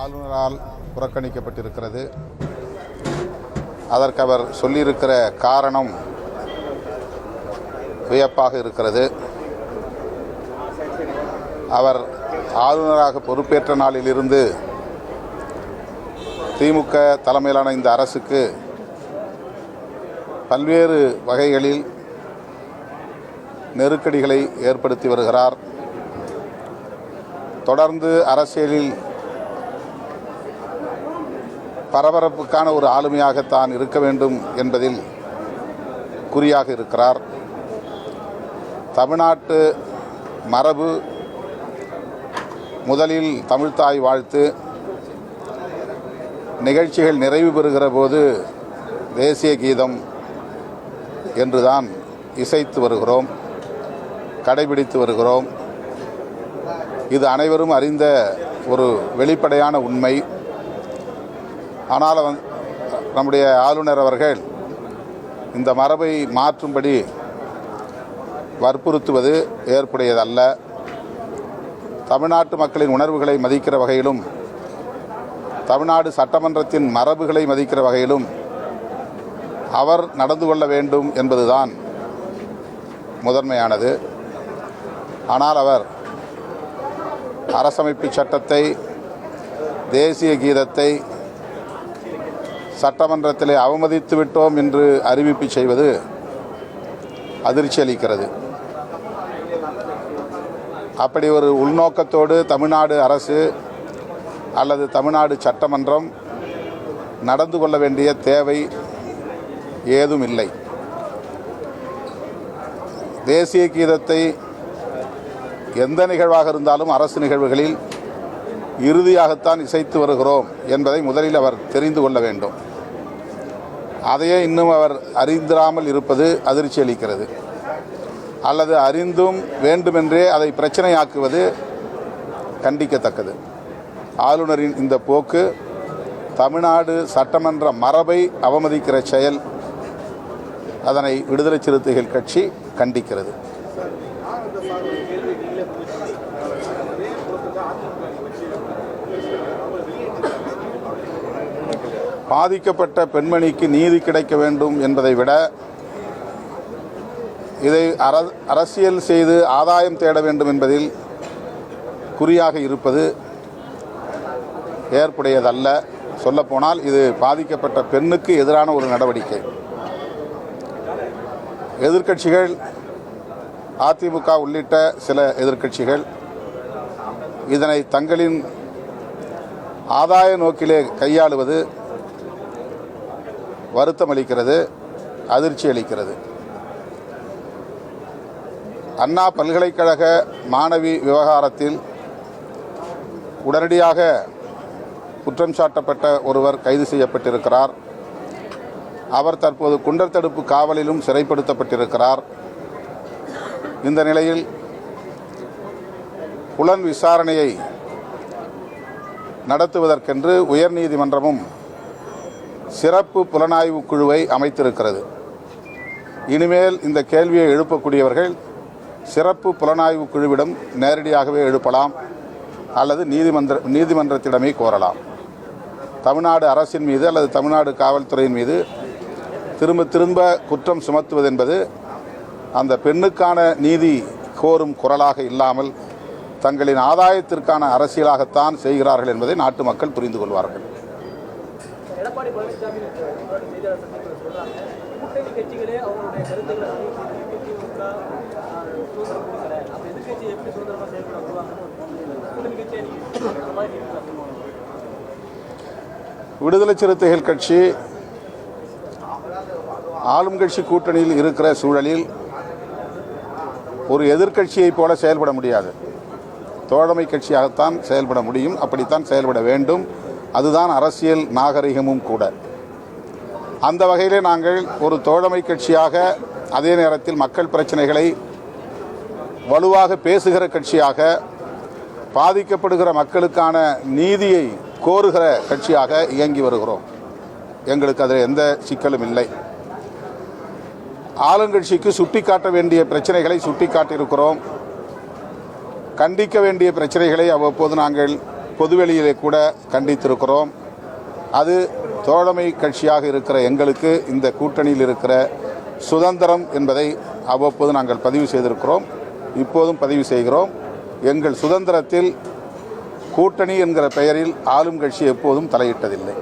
ஆளுநரால் புறக்கணிக்கப்பட்டிருக்கிறது. அதற்கு அவர் சொல்லியிருக்கிற காரணம் வியப்பாக இருக்கிறது. அவர் ஆளுநராக பொறுப்பேற்ற நாளிலிருந்து திமுக தலைமையிலான இந்த அரசுக்கு பல்வேறு வகைகளில் நெருக்கடிகளை ஏற்படுத்தி வருகிறார். தொடர்ந்து அரசியலில் பரபரப்புக்கான ஒரு ஆளுமையாகத்தான் இருக்க வேண்டும் என்பதில் குறியாக இருக்கிறார். தமிழ்நாட்டு மரபு முதலில் தமிழ்த்தாய் வாழ்த்து, நிகழ்ச்சிகள் நிறைவு பெறுகிற போது தேசிய கீதம் என்றுதான் இசைத்து வருகிறோம், கடைபிடித்து வருகிறோம். இது அனைவரும் அறிந்த ஒரு வெளிப்படையான உண்மை. ஆனால் நம்முடைய ஆளுநர் அவர்கள் இந்த மரபை மாற்றும்படி வற்புறுத்துவது ஏற்புடையதல்ல. தமிழ்நாட்டு மக்களின் உணர்வுகளை மதிக்கிற வகையிலும் தமிழ்நாடு சட்டமன்றத்தின் மரபுகளை மதிக்கிற வகையிலும் அவர் நடந்து கொள்ள வேண்டும் என்பதுதான் முதன்மையானது. ஆனால் அவர் அரசமைப்பு சட்டத்தை, தேசிய கீதத்தை சட்டமன்றத்திலே அவமதித்து விட்டோம் என்று அறிவிப்பு செய்வது அதிர்ச்சி அளிக்கிறது. அப்படி ஒரு உள்நோக்கத்தோடு தமிழ்நாடு அரசு அல்லது தமிழ்நாடு சட்டமன்றம் நடந்து கொள்ள வேண்டிய தேவை ஏதும் இல்லை. தேசிய கீதத்தை எந்த நிகழ்வாக இருந்தாலும் அரசு நிகழ்வுகளில் இறுதியாகத்தான் இசைத்து வருகிறோம் என்பதை முதலில் அவர் தெரிந்து கொள்ள வேண்டும். அதையே இன்னும் அவர் அறிந்திராமல் இருப்பது அதிர்ச்சி அளிக்கிறது. அல்லது அறிந்தும் வேண்டுமென்றே அதை பிரச்சனையாக்குவது கண்டிக்கத்தக்கது. ஆளுநரின் இந்த போக்கு தமிழ்நாடு சட்டமன்ற மரபை அவமதிக்கிற செயல். அதனை விடுதலை சிறுத்தைகள் கட்சி கண்டிக்கிறது. பாதிக்கப்பட்ட பெண்மணிக்கு நீதி கிடைக்க வேண்டும் என்பதை விட இதை அரசியல் செய்து ஆதாயம் தேட வேண்டும் என்பதில் குறியாக இருப்பது ஏற்புடையதல்ல. சொல்லப்போனால் இது பாதிக்கப்பட்ட பெண்ணுக்கு எதிரான ஒரு நடவடிக்கை. எதிர்க்கட்சிகள், அதிமுக உள்ளிட்ட சில எதிர்க்கட்சிகள் இதனை தங்களின் ஆதாய நோக்கிலே கையாளுவது வருத்தம் அளிக்கிறது, அதிர்ச்சி அளிக்கிறது. அண்ணா பல்கலைக்கழக மாணவி விவகாரத்தில் உடனடியாக குற்றம் சாட்டப்பட்ட ஒருவர் கைது செய்யப்பட்டிருக்கிறார். அவர் தற்போது குண்டர் தடுப்பு காவலிலும் சிறைப்படுத்தப்பட்டிருக்கிறார். இந்த நிலையில் புலன் விசாரணையை நடத்துவதற்கென்று உயர்நீதிமன்றமும் சிறப்பு புலனாய்வு குழுவை அமைத்திருக்கிறது. இனிமேல் இந்த கேள்வியை எழுப்பக்கூடியவர்கள் சிறப்பு புலனாய்வு குழுவிடம் நேரடியாகவே எழுப்பலாம் அல்லது நீதிமன்றத்திடமே கோரலாம். தமிழ்நாடு அரசின் மீது அல்லது தமிழ்நாடு காவல்துறையின் மீது திரும்ப திரும்ப குற்றம் சுமத்துவது என்பது அந்த பெண்ணுக்கான நீதி கோரும் குரலாக இல்லாமல் தங்களின் ஆதாயத்திற்கான அரசியலாகத்தான் செய்கிறார்கள் என்பதை நாட்டு மக்கள் புரிந்து கொள்வார்கள். விடுதலை சிறுத்தைகள் கட்சி ஆளும் கட்சி கூட்டணியில் இருக்கிற சூழலில் ஒரு எதிர்க்கட்சியைப் போல செயல்பட முடியாது. தோழமை கட்சியாகத்தான் செயல்பட முடியும். அப்படித்தான் செயல்பட வேண்டும். அதுதான் அரசியல் நாகரிகமும் கூட. அந்த வகையிலே நாங்கள் ஒரு தோழமை கட்சியாக, அதே நேரத்தில் மக்கள் பிரச்சனைகளை வலுவாக பேசுகிற கட்சியாக, பாதிக்கப்படுகிற மக்களுக்கான நீதியை கோருகிற கட்சியாக இயங்கி வருகிறோம். எங்களுக்கு அதில் எந்த சிக்கலும் இல்லை. ஆளுங்கட்சிக்கு சுட்டிக்காட்ட வேண்டிய பிரச்சனைகளை சுட்டிக்காட்டியிருக்கிறோம். கண்டிக்க வேண்டிய பிரச்சனைகளை அவ்வப்போது நாங்கள் பொதுவெளியிலே கூட கண்டித்திருக்கிறோம். அது தோழமை கட்சியாக இருக்கிற எங்களுக்கு இந்த கூட்டணியில் இருக்கிற சுதந்திரம் என்பதை அவ்வப்போது நாங்கள் பதிவு செய்திருக்கிறோம், இப்போதும் பதிவு செய்கிறோம். எங்கள் சுதந்திரத்தில் கூட்டணி என்கிற பெயரில் ஆளும் கட்சி எப்போதும் தலையிட்டதில்லை.